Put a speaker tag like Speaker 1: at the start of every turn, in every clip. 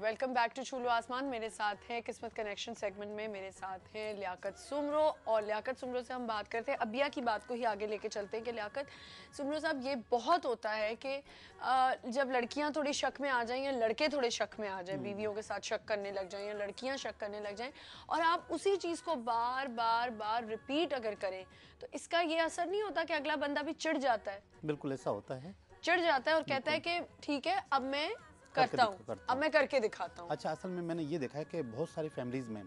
Speaker 1: Welcome back to छूलो आसमान। मेरे साथ है किस्मत कनेक्शन सेगमेंट में मेरे साथ हैं लियाकत सुमरो, और लियाकत सुमरो से हम बात करते हैं अबिया की बात को ही आगे लेके चलते हैं कि लियाकत सुमरो साहब, ये बहुत होता है कि जब लड़कियां थोड़ी शक में आ जाएं या लड़के थोड़े शक में आ जाएं, बीवियों के साथ शक करने लग जाएं या लड़कियां शक करने लग जाएं, और आप उसी चीज़ को बार बार बार रिपीट अगर करें तो इसका ये असर नहीं होता कि अगला बंदा भी चिढ़ जाता है?
Speaker 2: बिल्कुल ऐसा होता है,
Speaker 1: चिढ़ जाता है और कहता है कि ठीक है अब मैं करता हूँ, अब मैं करके दिखाता हूँ।
Speaker 2: अच्छा, असल में मैंने ये देखा है कि बहुत सारी फैमिलीज में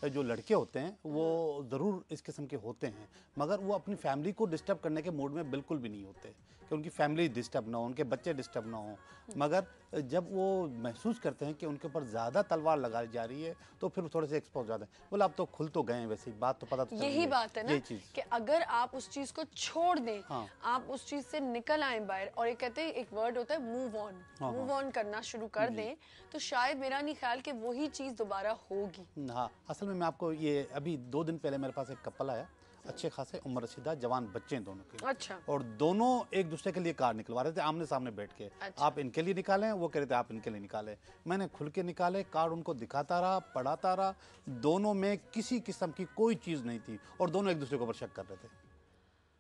Speaker 2: जो लड़के होते हैं वो ज़रूर इस किस्म के होते हैं, मगर वो अपनी फैमिली को डिस्टर्ब करने के मूड में बिल्कुल भी नहीं होते कि उनकी फैमिली डिस्टर्ब ना हो, उनके बच्चे डिस्टर्ब ना हो। मगर जब वो महसूस करते हैं कि उनके ऊपर ज़्यादा तलवार लगाई जा रही है तो फिर थोड़े से एक्सपोज हो जाते हैं। बोला अब तो खुल तो गए हैं, वैसे ही बात तो पता तो
Speaker 1: यही बात है ना कि अगर आप उस चीज को छोड़ दें,
Speaker 2: हाँ।
Speaker 1: आप उस चीज से निकल आए बाहर, और एक कहते हैं एक वर्ड होता है मूव ऑन, मूव ऑन करना शुरू कर दें, तो शायद मेरा नहीं ख्याल कि वही चीज दोबारा होगी।
Speaker 2: हाँ, असल में मैं आपको ये अभी 2 दिन पहले मेरे पास एक कपल आया, अच्छे खासे उम्र रसीदा जवान बच्चे हैं दोनों के।
Speaker 1: अच्छा।
Speaker 2: और दोनों एक दूसरे के लिए कार्ड निकलवा रहे थे आमने सामने बैठ के।
Speaker 1: अच्छा।
Speaker 2: आप इनके लिए निकालें, वो कह रहे थे आप इनके लिए निकालें। मैंने खुल के निकाले कार्ड, उनको दिखाता रहा, पढ़ाता रहा। दोनों में किसी किस्म की कोई चीज नहीं थी और दोनों एक दूसरे के ऊपर शक कर रहे थे।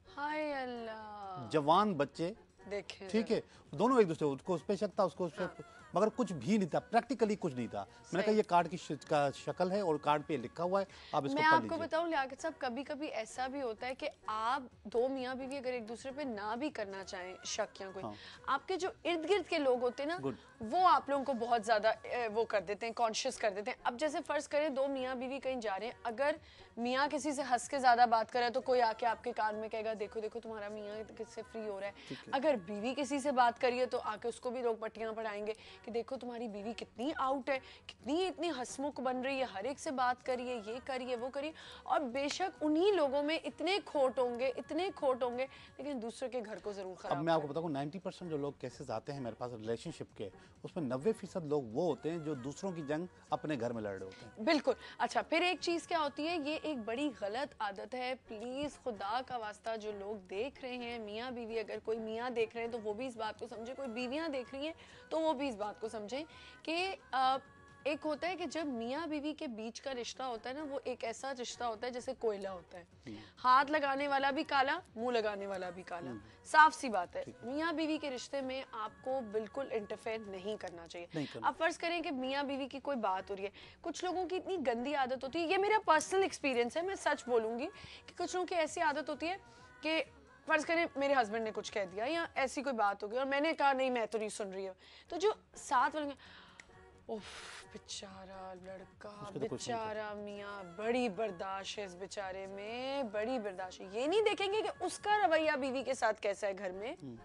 Speaker 1: हाय अल्लाह,
Speaker 2: जवान बच्चे,
Speaker 1: देखें
Speaker 2: ठीक है, दोनों एक दूसरे, उसको उस पे शक था, उसको उस पे, मगर कुछ भी नहीं था, प्रैक्टिकली कुछ नहीं था। मैंने कहा ये कार्ड की शक्ल है और कार्ड पे लिखा हुआ है, आप इसको
Speaker 1: मैं
Speaker 2: पढ़
Speaker 1: आपको
Speaker 2: लीजिए।
Speaker 1: बताऊं लियाकत साहब, कभी कभी ऐसा भी होता है कि आप दो मियाँ बीवी अगर एक दूसरे पे ना भी करना चाहें शक या कोई, आपके जो इर्द गिर्द के लोग होते हैं ना, वो आप लोगों को बहुत ज्यादा वो कर देते हैं, कॉन्शियस कर देते हैं। अब जैसे फर्ज करें दो मियाँ बीवी कहीं जा रहे हैं, अगर मियाँ किसी से हंस के ज्यादा बात करे तो कोई आके आपके कान में कहेगा देखो देखो तुम्हारा मियाँ किससे फ्री हो रहा है। अगर बीवी किसी से बात करिए तो आके उसको भी लोग पट्टियां पढ़ाएंगे कि देखो तुम्हारी बीवी कितनी आउट है, कितनी इतनी हंसमुख बन रही है, हर एक से बात करिए, ये करिए, वो करिए। और बेशक उन्हीं लोगों में इतने खोट होंगे, इतने खोट होंगे, लेकिन दूसरे के घर को जरूर खराब।
Speaker 2: अब मैं आपको बताऊं 90% जो लोग केसेस आते हैं मेरे पास रिलेशनशिप के, उसमें 90% लोग वो होते हैं जो दूसरों की जंग अपने घर में लड़ रहे होते हैं।
Speaker 1: बिल्कुल। अच्छा, फिर एक चीज क्या होती है, ये एक बड़ी गलत आदत है। प्लीज खुदा का वास्ता जो लोग देख रहे हैं मियाँ बीवी, अगर कोई मियाँ देख रहे हैं तो वो भी इस बात को समझे, कोई बीवियां देख रही हैं तो वो भी इस बात को समझें कि एक होता है कि जब मियाँ बीवी के बीच का रिश्ता होता है ना, वो एक ऐसा रिश्ता होता है जैसे कोयला होता है, हाथ लगाने वाला भी काला, मुंह लगाने वाला भी काला। साफ सी बात है, मियाँ बीवी के रिश्ते में आपको बिल्कुल इंटरफेयर नहीं करना चाहिए। अब फर्ज करें कि मियाँ बीवी की कोई बात हो रही है, कुछ लोगों की इतनी गंदी आदत होती है, ये मेरा पर्सनल एक्सपीरियंस है, मैं सच बोलूंगी कि कुछ लोगों की ऐसी आदत होती है कि फर्ज करें मेरे हस्बैंड ने कुछ कह दिया या ऐसी कोई बात हो गई और मैंने कहा नहीं मैं तो नहीं सुन रही हूँ, तो जो साथ वाले उफ बेचारा लड़का, बेचारा मियाँ, बड़ी बर्दाश्त है इस बेचारे में, बड़ी बर्दाश्त है। ये नहीं देखेंगे कि उसका रवैया बीवी के साथ कैसा है घर में,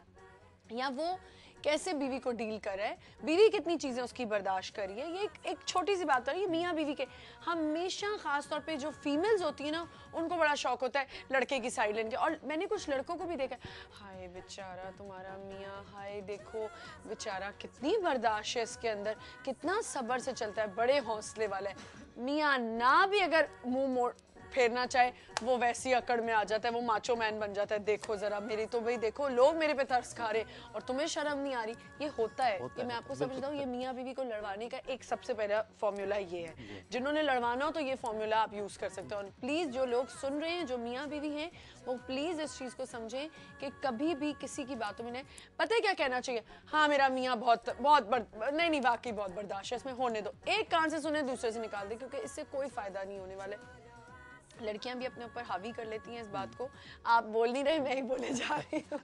Speaker 1: या वो कैसे बीवी को डील कर रहा है, बीवी कितनी चीजें उसकी बर्दाश्त कर रही है। ये एक छोटी सी बात हो रही है मियाँ बीवी के। हमेशा खास तौर पे जो फीमेल्स होती है ना, उनको बड़ा शौक होता है लड़के की साइड लेने के, और मैंने कुछ लड़कों को भी देखा, हाय बेचारा तुम्हारा मियाँ, हाय देखो बेचारा कितनी बर्दाश्त है इसके अंदर, कितना सब्र से चलता है, बड़े हौसले वाला है। मियाँ ना भी अगर मुंह मोड़ फेरना चाहे वो वैसी अकड़ में आ जाता है, वो माचो मैन बन जाता है। देखो जरा मेरी तो भाई, देखो लोग मेरे पे तरस खा रहे और तुम्हें शर्म नहीं आ रही। ये होता है कि मैं आपको समझता हूँ, ये मियाँ बीवी को लड़वाने का एक सबसे पहला फॉर्मूला ये है। जिन्होंने लड़वाना हो तो ये फॉर्मूला आप यूज कर सकते हो। और प्लीज जो लोग सुन रहे हैं जो मियाँ बीवी हैं, वो प्लीज इस चीज को समझें कि कभी भी किसी की बातों में नहीं, पता है क्या कहना चाहिए, हाँ मेरा मियाँ बहुत नहीं वाकई बहुत बर्दाश्त है, इसमें होने दो। एक कान से सुने दूसरे से निकाल दे, क्योंकि इससे कोई फायदा नहीं होने वाला है। लड़कियां भी अपने ऊपर हावी कर लेती हैं इस बात को। आप बोल नहीं रहे, मैं ही बोले जा रही हूँ।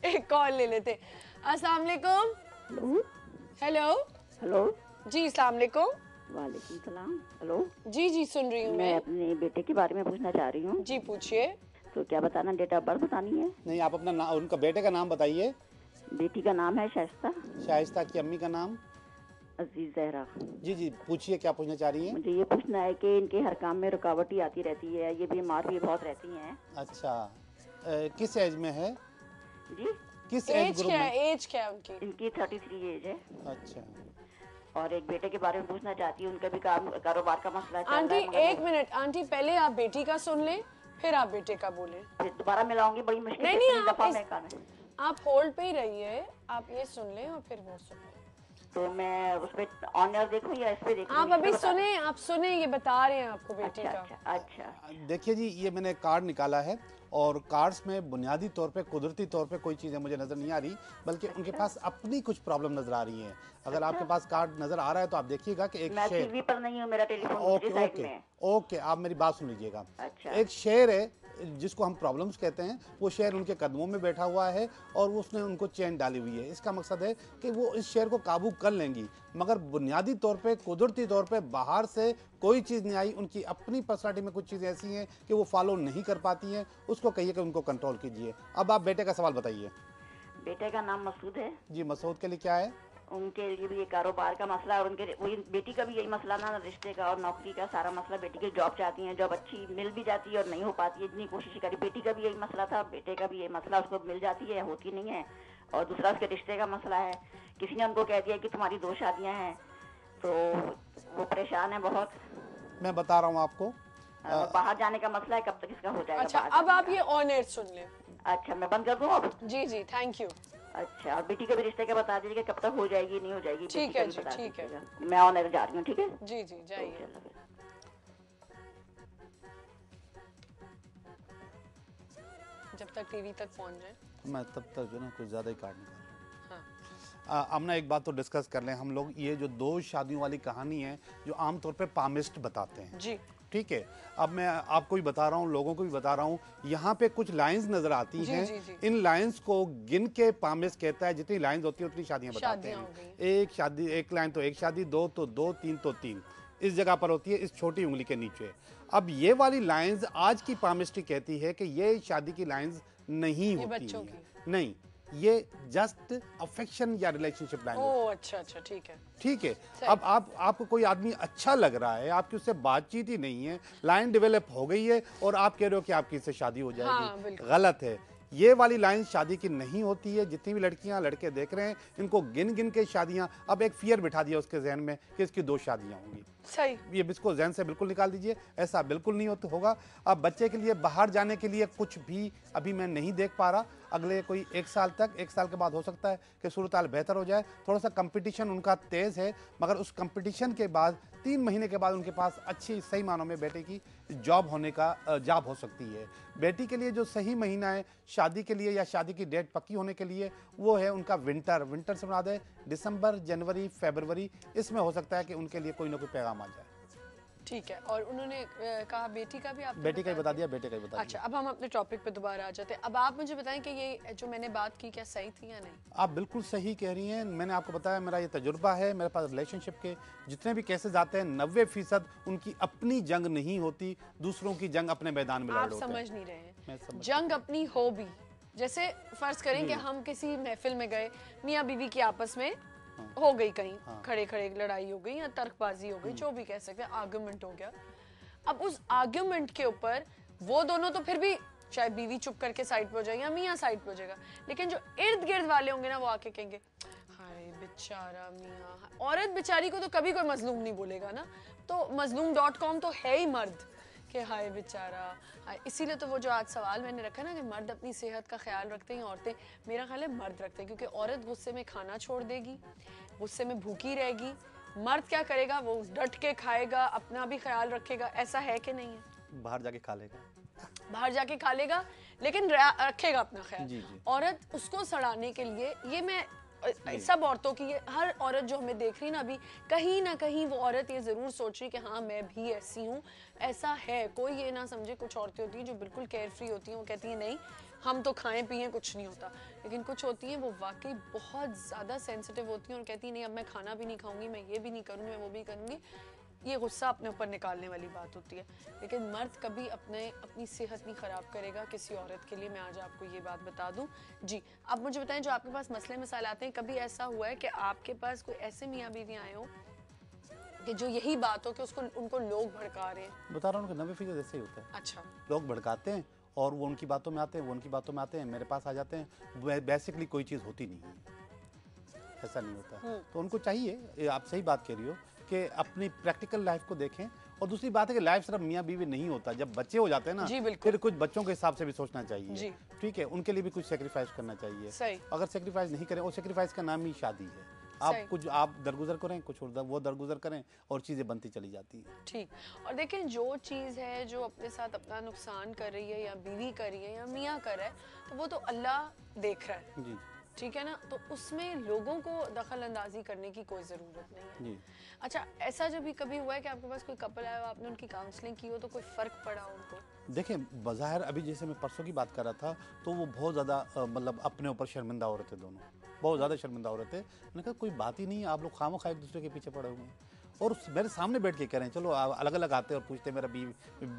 Speaker 1: एक कॉल ले लेते। अस्सलाम वालेकुम। हेलो
Speaker 3: हेलो
Speaker 1: जी, अस्सलाम वालेकुम।
Speaker 3: वालेकुम सलाम। हेलो
Speaker 1: जी जी सुन रही हूँ
Speaker 3: मैं अपने बेटे के बारे में पूछना चाह रही हूँ।
Speaker 1: जी पूछिए।
Speaker 3: तो क्या बताना, डेट ऑफ बर्थ बतानी है?
Speaker 2: नहीं, आप अपना उनका बेटे का नाम बताइए।
Speaker 3: बेटी का नाम है शाइस्ता।
Speaker 2: शाइस्ता की अम्मी का नाम?
Speaker 3: अजीज जहरा।
Speaker 2: जी जी पूछिए, क्या पूछना चाह रही हैं?
Speaker 3: मुझे ये पूछना है कि इनके हर काम में रुकावट ही आती रहती है, ये बीमार भी बहुत रहती हैं।
Speaker 2: अच्छा, किस एज में है
Speaker 3: जी?
Speaker 2: किस एज ग्रुप में?
Speaker 1: एज क्या है उनकी?
Speaker 3: इनकी 33 एज है।
Speaker 2: अच्छा।
Speaker 3: और एक बेटे के बारे में पूछना चाहती हूँ, उनका भी कारोबार का मसला चल रहा है।
Speaker 1: आंटी एक मिनट, आंटी पहले आप बेटी का सुन लें फिर आप बेटे का बोलें।
Speaker 3: फिर दोबारा मिलाऊंगी, बड़ी मुश्किल
Speaker 1: नहीं आप होल्ड पे ही रहिए, आप ये सुन लें और फिर वो सुन लें।
Speaker 3: तो मैं उस पे ऑनर देखूं या इस पे देखूं?
Speaker 1: आप अभी सुने, आप सुने, ये बता रहे हैं आपको बेटी
Speaker 3: अच्छा
Speaker 1: का।
Speaker 3: अच्छा अच्छा।
Speaker 2: देखिए जी, ये मैंने कार्ड निकाला है और कार्ड्स में बुनियादी तौर पे कुदरती तौर पे कोई चीज़ें मुझे नज़र नहीं आ रही, बल्कि उनके पास अपनी कुछ प्रॉब्लम नज़र आ रही हैं। अगर आपके पास कार्ड नज़र आ रहा है तो आप देखिएगा कि एक
Speaker 3: मैं
Speaker 2: शेर,
Speaker 3: टीवी पर नहीं हूँ, मेरा टेलीफोन
Speaker 2: ओके
Speaker 3: दूसरी साइड
Speaker 2: ओके
Speaker 3: में है।
Speaker 2: ओके, आप मेरी बात सुन लीजिएगा।
Speaker 3: अच्छा।
Speaker 2: एक शेर है जिसको हम प्रॉब्लम्स कहते हैं, वो शेर उनके कदमों में बैठा हुआ है और उसने उनको चैन डाली हुई है। इसका मकसद है कि वो इस शेर को काबू कर लेंगी, मगर बुनियादी तौर पे कुदरती तौर पे बाहर से कोई चीज़ नहीं आई। उनकी अपनी पर्सनालिटी में कुछ चीज़ें ऐसी हैं कि वो फॉलो नहीं कर पाती हैं। उसको कहिए कि उनको कंट्रोल कीजिए। अब आप बेटे का सवाल बताइए।
Speaker 3: बेटे का नाम मसूद है।
Speaker 2: जी, मसूद के लिए क्या है?
Speaker 3: उनके लिए भी ये कारोबार का मसला है और उनके वही बेटी का भी यही मसला ना, रिश्ते का और नौकरी का सारा मसला। बेटी की जॉब चाहती है, जॉब अच्छी मिल भी जाती है और नहीं हो पाती है, इतनी कोशिश करी। बेटी का भी यही मसला था, बेटे का भी यही मसला, उसको मिल जाती है, होती नहीं है। और दूसरा उसके रिश्ते का मसला है। किसी ने उनको कह दिया कि तुम्हारी 2 शादियां हैं, तो वो परेशान है बहुत।
Speaker 2: मैं बता रहा हूँ आपको।
Speaker 3: बाहर जाने का मसला है, कब तक इसका हो जाएगा?
Speaker 1: अच्छा,
Speaker 3: बाहर
Speaker 1: अब
Speaker 3: जाने
Speaker 1: आप
Speaker 3: का।
Speaker 1: ये ऑन एयर सुन लें।
Speaker 3: अच्छा, मैं बंद कर दूं अब?
Speaker 1: जी जी, थैंक यू।
Speaker 3: अच्छा, और बेटी के भी रिश्ते का बता दीजिए कि कब तक हो जाएगी, नहीं हो जाएगी?
Speaker 1: ठीक
Speaker 3: बेटी का
Speaker 1: है
Speaker 3: भी
Speaker 1: जी,
Speaker 3: बता
Speaker 1: ठीक है।
Speaker 3: दीजिएगा। मैं ऑन एयर जा रही हूँ, ठीक है?
Speaker 1: जी जी, जाइए।
Speaker 3: चलो फिर।
Speaker 1: जब तक टीवी तक पहुंच जाए।
Speaker 2: मैं तब तक जो ना कुछ ज़्यादा ही कार्ड निकाल
Speaker 1: हाँ।
Speaker 2: अब ना एक बात तो डिस्कस कर लें हम लोग। ये जो 2 शादियों वाली कहानी है जो आमतौर पे पामिस्ट बताते हैं,
Speaker 1: जी
Speaker 2: ठीक है। अब मैं आपको भी बता रहा हूँ, लोगों को भी बता रहा हूँ, यहाँ पे कुछ लाइंस नजर आती
Speaker 1: जी,
Speaker 2: हैं।
Speaker 1: जी, जी।
Speaker 2: इन लाइंस को गिन के पामिस्ट कहता है। जितनी लाइंस होती है उतनी शादियां बताते
Speaker 1: शादियां हो
Speaker 2: हैं।
Speaker 1: गई।
Speaker 2: एक शादी, एक लाइन तो एक शादी, 2 तो 2, 3 तो 3 इस जगह पर होती है, इस छोटी उंगली के नीचे। अब ये वाली लाइंस आज की पामिस्ट्री कहती है कि ये शादी की लाइंस नहीं होती
Speaker 1: बच्चों
Speaker 2: हैं। नहीं, ये जस्ट अफेक्शन या रिलेशनशिप लाइन होती है।
Speaker 1: ओह अच्छा अच्छा, ठीक है।
Speaker 2: ठीक है।
Speaker 1: सही।
Speaker 2: अब आपको कोई आदमी अच्छा लग रहा है, आपकी उससे बातचीत ही नहीं है, लाइन डेवलप हो गई है और आप कह रहे हो कि आपकी इससे शादी हो
Speaker 1: हाँ,
Speaker 2: जाएगी।
Speaker 1: बिल्कुल।
Speaker 2: गलत है। ये वाली लाइन शादी की नहीं होती है। जितनी भी लड़कियां लड़के देख रहे हैं, इनको गिन गिन के शादियां, अब एक फियर बिठा दिया उसके जहन में कि इसकी 2 शादियां होंगी।
Speaker 1: सही।
Speaker 2: ये इसको जहन से बिल्कुल निकाल दीजिए, ऐसा बिल्कुल नहीं होगा। अब बच्चे के लिए बाहर जाने के लिए कुछ भी अभी मैं नहीं देख पा रहा। अगले कोई 1 साल तक, 1 साल के बाद हो सकता है कि सूरत हाल बेहतर हो जाए। थोड़ा सा कंपटीशन उनका तेज़ है, मगर उस कंपटीशन के बाद 3 महीने के बाद उनके पास अच्छी सही मानों में बेटे की जॉब होने का जॉब हो सकती है। बेटी के लिए जो सही महीना है शादी के लिए या शादी की डेट पक्की होने के लिए, वो है उनका विंटर से बना दे दिसंबर, जनवरी, फरवरी। इसमें हो सकता है कि उनके लिए कोई ना कोई पैगाम आ जाए।
Speaker 1: ठीक है। और उन्होंने कहा बेटी का भी आपने
Speaker 2: बेटी का ही बता दिया, बेटे का ही बता दिया।
Speaker 1: अच्छा, अब हम अपने टॉपिक पे दोबारा आ जाते हैं। अब आप मुझे बताएं कि ये जो मैंने बात की क्या सही थी या नहीं?
Speaker 2: आप बिल्कुल सही कह रही हैं। मैंने आपको बताया, मेरा ये तजुर्बा है। मेरे पास रिलेशनशिप के जितने भी केसेस आते हैं, 90% उनकी अपनी जंग नहीं होती, दूसरों की जंग अपने मैदान में लड़
Speaker 1: आप
Speaker 2: होते हैं।
Speaker 1: समझ नहीं रहे हैं।
Speaker 2: मैं समझ-
Speaker 1: जंग अपनी हो भी, जैसे फर्ज करें कि हम किसी महफिल में गए, मियाँ बीवी की आपस में हो गई, कहीं खड़े खड़े लड़ाई हो गई या तर्कबाजी हो गई, जो भी कह सकते हैं, आर्गुमेंट हो गया। अब उस आर्गुमेंट के ऊपर वो दोनों तो फिर भी, चाहे बीवी चुप करके साइड पे हो जाएगी या मियाँ साइड पे हो जाएगा, लेकिन जो इर्द गिर्द वाले होंगे ना, वो आके कहेंगे हाय बेचारा मियाँ। औरत बेचारी को तो कभी कोई मजलूम नहीं बोलेगा ना, तो मजलूम.com तो है ही मर्द कि हाय बेचारा। इसीलिए तो वो जो आज सवाल मैंने रखा ना कि मर्द अपनी सेहत का ख्याल रखते हैं, औरतें, मेरा ख्याल है मर्द रखते हैं, क्योंकि औरत गुस्से में खाना छोड़ देगी, गुस्से में भूखी रहेगी। मर्द क्या करेगा? वो डट के खाएगा, अपना भी ख्याल रखेगा। ऐसा है कि नहीं है?
Speaker 2: बाहर जाके खा लेगा,
Speaker 1: बाहर जाके खा लेगा, लेकिन रखेगा अपना ख्याल।
Speaker 2: जी, जी।
Speaker 1: औरत उसको सड़ाने के लिए, ये मैं सब औरतों की, ये हर औरत जो हमें देख रही ना अभी, कहीं ना कहीं वो औरत ये जरूर सोच रही कि हाँ मैं भी ऐसी हूँ। ऐसा है, कोई ये ना समझे। कुछ औरतें होती हैं जो बिल्कुल केयर फ्री होती हैं, वो कहती हैं नहीं हम तो खाएं पिएं कुछ नहीं होता, लेकिन कुछ होती हैं वो वाकई बहुत ज़्यादा सेंसिटिव होती हैं और कहती हैं नहीं अब मैं खाना भी नहीं खाऊंगी, मैं ये भी नहीं करूँगी, मैं वो भी करूँगी। ये गुस्सा अपने ऊपर निकालने वाली बात होती है। लेकिन मर्द कभी अपनी सेहत नहीं ख़राब करेगा किसी औरत के लिए, मैं आज आपको ये बात बता दूं। जी, अब मुझे बताएं, जो आपके पास मसले मसाइल आते हैं, कभी ऐसा हुआ है कि आपके पास कोई ऐसे मियाँ बीवी आए हो कि जो यही बात हो कि उसको उनको लोग भड़का रहे हैं?
Speaker 2: बता रहा हूँ कि 90% ऐसे ही होता है।
Speaker 1: अच्छा,
Speaker 2: लोग भड़काते हैं और वो उनकी बातों में आते हैं, वो उनकी बातों में आते हैं, मेरे पास आ जाते हैं। बेसिकली कोई चीज़ होती नहीं है, ऐसा नहीं होता। तो उनको चाहिए, आप सही बात कह रही हो, कि अपनी प्रैक्टिकल लाइफ को देखें। और दूसरी बात है कि लाइफ सिर्फ मियाँ बीवी नहीं होता, जब बच्चे हो जाते हैं ना,
Speaker 1: जी, बिल्कुल।
Speaker 2: फिर कुछ बच्चों के हिसाब से भी सोचना चाहिए।
Speaker 1: जी।
Speaker 2: ठीक है, उनके लिए भी कुछ सेक्रीफाइस करना चाहिए।
Speaker 1: सही।
Speaker 2: अगर सेक्रीफाइस नहीं करें, और सेक्रीफाइस का नाम ही शादी है, आप
Speaker 1: सही।
Speaker 2: कुछ आप दरगुजर करें, कुछ और वो दरगुजर करें और चीज़ें बनती चली जाती हैं।
Speaker 1: ठीक। और देखें, जो चीज़ है जो अपने साथ अपना नुकसान कर रही है, या बीवी कर रही है, या मियाँ कर रहा है, तो वो तो अल्लाह देख रहा है,
Speaker 2: जी
Speaker 1: ठीक है ना, तो उसमें लोगों को दखल अंदाजी करने की कोई ज़रूरत नहीं है।
Speaker 2: जी।
Speaker 1: अच्छा, ऐसा जब भी कभी हुआ है कि आपके पास कोई कपल आया हो, आपने उनकी काउंसलिंग की हो, तो कोई फ़र्क पड़ा हो उनको?
Speaker 2: देखिए, बज़ाहिर अभी जैसे मैं परसों की बात कर रहा था, तो वो बहुत ज़्यादा मतलब अपने ऊपर शर्मिंदा हो रहे थे दोनों, बहुत ज़्यादा शर्मिंदा हो रहे थे। मैंने कहा कोई बात ही नहीं है, आप लोग खामख़ा एक दूसरे के पीछे पड़े हुए हैं। और मेरे सामने बैठ के कह रहे हैं, चलो अलग अलग आते हैं और पूछते हैं मेरा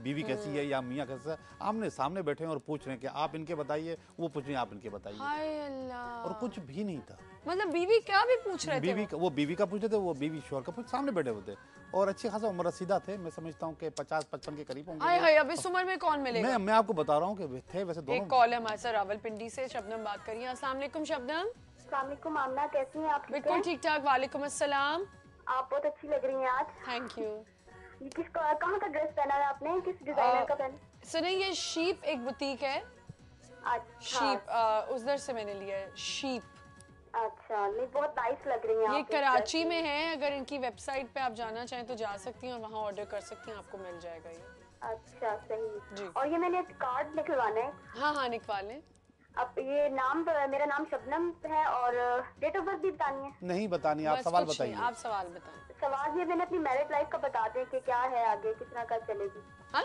Speaker 2: बीवी कैसी है या मियाँ कैसा है। आमने सामने बैठे हैं और पूछ रहे हैं कि आप इनके बताइए, वो पूछ रहे हैं आप इनके बताइए,
Speaker 1: हाय अल्लाह।
Speaker 2: और कुछ भी नहीं था।
Speaker 1: मतलब बीवी क्या भी पूछ रहे थे
Speaker 2: वो बीवी का पूछ रहे थे, वो बीवी शोहर का सामने बैठे हुए थे, और अच्छी खासा उम्र रसीदा थे। मैं समझता हूँ कि 50-55 के करीब होंगे।
Speaker 1: हाय हाय, अब इस उम्र में कौन मिलेगा?
Speaker 2: मैं आपको बता रहा हूँ कि थे वैसे दोनों।
Speaker 1: एक कॉल है हमारे साथ रावलपिंडी से, शबनम बात करिए। अस्सलाम वालेकुम शबनम।
Speaker 4: अस्सलाम वालेकुम आमना, कैसी हैं आप? ठीक
Speaker 1: बिल्कुल
Speaker 4: हैं?
Speaker 1: ठीक ठाक, वालेकुम अस्सलाम।
Speaker 4: आप बहुत अच्छी लग रही हैं आज।
Speaker 1: Thank you.
Speaker 4: ये कहाँ का ड्रेस पहना है आपने? किस डिजाइनर का पहना?
Speaker 1: सुनिए, ये शीप एक बुटीक है,
Speaker 4: अच्छा
Speaker 1: शीप, उधर से मैंने लिया है शीप।
Speaker 4: अच्छा, नहीं बहुत नाइस लग रही हैं
Speaker 1: ये
Speaker 4: आप इस
Speaker 1: कराची
Speaker 4: dress
Speaker 1: में है, अगर इनकी वेबसाइट पे आप जाना चाहें तो जा सकती हैं और वहाँ ऑर्डर कर सकती हैं, आपको मिल जाएगा ये।
Speaker 4: अच्छा
Speaker 1: जी।
Speaker 4: सही। और ये मैंने कार्ड निकलवाना है।
Speaker 1: हाँ हाँ, निकलवा लें।
Speaker 4: अब ये मेरा नाम शबनम है, और डेट ऑफ बर्थ भी बतानी है।
Speaker 2: नहीं बतानी, आप
Speaker 1: बस
Speaker 2: सवाल
Speaker 1: कुछ नहीं,
Speaker 2: बताइए।
Speaker 1: आप सवाल बताएं।
Speaker 4: सवाल ये, मैंने अपनी मैरिड लाइफ का बता दें कि क्या है आगे, किस तरह का चलेगी।
Speaker 1: हाँ,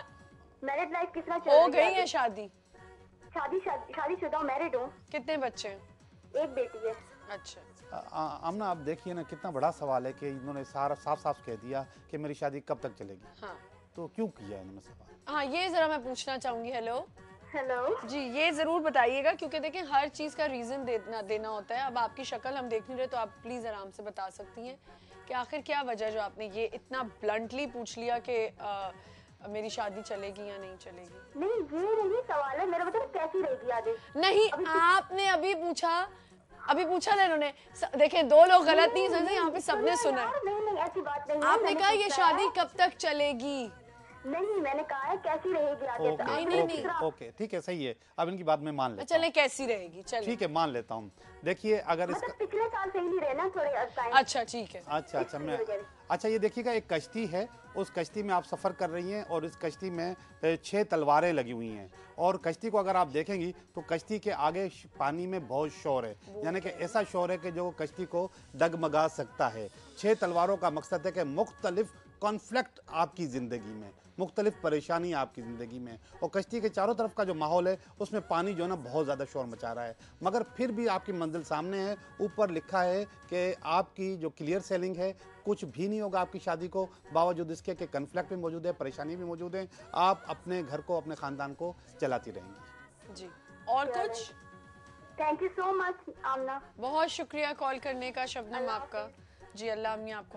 Speaker 4: मैरिड लाइफ किस तरह चल
Speaker 1: हो
Speaker 4: रही
Speaker 1: गई
Speaker 4: आगे?
Speaker 1: है शादी?
Speaker 4: शादीशुदा हूँ, मैरिड हूँ,
Speaker 1: कितने बच्चे हैं?
Speaker 4: एक बेटी है।
Speaker 1: अच्छा।
Speaker 2: आमना, आप देखिए ना, कितना बड़ा सवाल है कि इन्होंने सारा साफ साफ कह दिया कि मेरी शादी कब तक चलेगी।
Speaker 1: हाँ
Speaker 2: तो क्यों किया इन्होंने सवाल?
Speaker 1: हाँ, ये जरा मैं पूछना चाहूंगी। हेलो
Speaker 4: हेलो
Speaker 1: जी, ये जरूर बताइएगा, क्योंकि देखें हर चीज का रीजन देना होता है। अब आपकी शक्ल हम देख नहीं रहे, तो आप प्लीज आराम से बता सकती हैं कि आखिर क्या वजह जो आपने ये इतना ब्लंटली पूछ लिया कि मेरी शादी चलेगी या नहीं चलेगी?
Speaker 4: नहीं, ये नहीं सवाल है मेरा, मतलब कैसी रहेगी आगे।
Speaker 1: नहीं, आपने अभी पूछा ना इन्होंने। देखें, दो लोग गलत नहीं समझे, यहाँ पे सबने सुना है।
Speaker 4: नहीं नहीं, ऐसी बात नहीं है।
Speaker 1: आपने
Speaker 4: मैंने
Speaker 1: कहा ये
Speaker 4: पूछा
Speaker 1: शादी
Speaker 4: है।
Speaker 1: कब तक चलेगी?
Speaker 4: नहीं, मैंने कहा है कैसी रहेगी आगे।
Speaker 2: ओके
Speaker 1: नहीं, नहीं, नहीं।
Speaker 2: ओके, ठीक है, सही है। अब इनकी बात मैं मान लेता
Speaker 1: चले,
Speaker 2: हूँ।
Speaker 1: कैसी रहेगी? चले,
Speaker 2: ठीक है, मान लेता हूँ। देखिए, अगर इसका
Speaker 4: मतलब पिछले साल सही नहीं रहे ना थोड़े टाइम।
Speaker 1: अच्छा ठीक है।
Speaker 2: अच्छा अच्छा, ये देखिएगा, एक कश्ती है, उस कश्ती में आप सफ़र कर रही हैं और इस कश्ती में 6 तलवारें लगी हुई हैं, और कश्ती को अगर आप देखेंगी तो कश्ती के आगे पानी में बहुत शोर है, यानी कि ऐसा शोर है कि जो कश्ती को डगमगा सकता है। 6 तलवारों का मकसद है कि मुख्तलिफ कॉन्फ्लिक्ट आपकी ज़िंदगी में, मुख्तलिफ परेशानी आपकी ज़िंदगी में, और कश्ती के चारों तरफ का जो माहौल है उसमें पानी जो है ना बहुत ज़्यादा शोर मचा रहा है, मगर फिर भी आपकी मंजिल सामने है। ऊपर लिखा है कि आपकी जो क्लियर सेलिंग है, कुछ भी नहीं होगा आपकी शादी को, बावजूद इसके कि कन्फ्लिक्ट भी मौजूद है, परेशानी भी मौजूद है, आप अपने घर को, अपने ख़ानदान को चलाती रहेंगी।
Speaker 1: जी, और कुछ?
Speaker 4: थैंक यू सो मच आमना।
Speaker 1: बहुत शुक्रिया कॉल करने का शबनम आपका। जी, अल्लाह अम्मी आपको